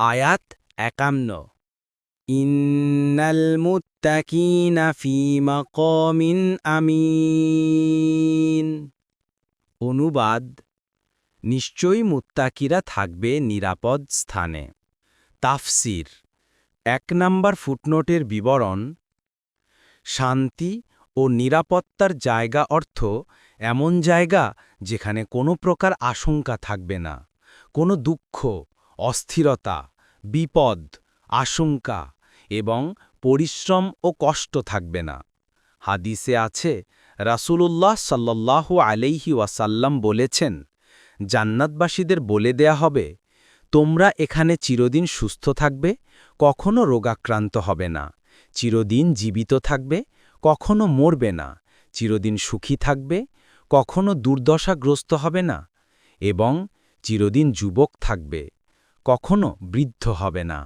আয়াত ৫১। ইন্নাল মুত্তাকিনা ফি মাকামিন আমিন। অনুবাদ: নিশ্চয়ই মুত্তাকিরা থাকবে নিরাপদ স্থানে। তাফসির: ১ নম্বর ফুটনোটের বিবরণ। শান্তি ও নিরাপত্তার জায়গা অর্থ এমন জায়গা যেখানে কোনো প্রকার আশঙ্কা থাকবে না, কোনো দুঃখ, অস্থিরতা, বিপদ, আশঙ্কা এবং পরিশ্রম ও কষ্ট থাকবে না। হাদিসে আছে, রাসূলুল্লাহ সাল্লাল্লাহু আলাইহি ওয়াসাল্লাম বলেছেন, জান্নাতবাসীদের বলে দেয়া হবে, তোমরা এখানে চিরদিন সুস্থ থাকবে, কখনো রোগাক্রান্ত হবে না, চিরদিন জীবিত থাকবে, কখনো মরবে না, চিরদিন সুখী থাকবে, কখনো দুর্দশাগ্রস্ত হবে না, এবং চিরদিন যুবক থাকবে, কখনো বৃদ্ধ হবে না।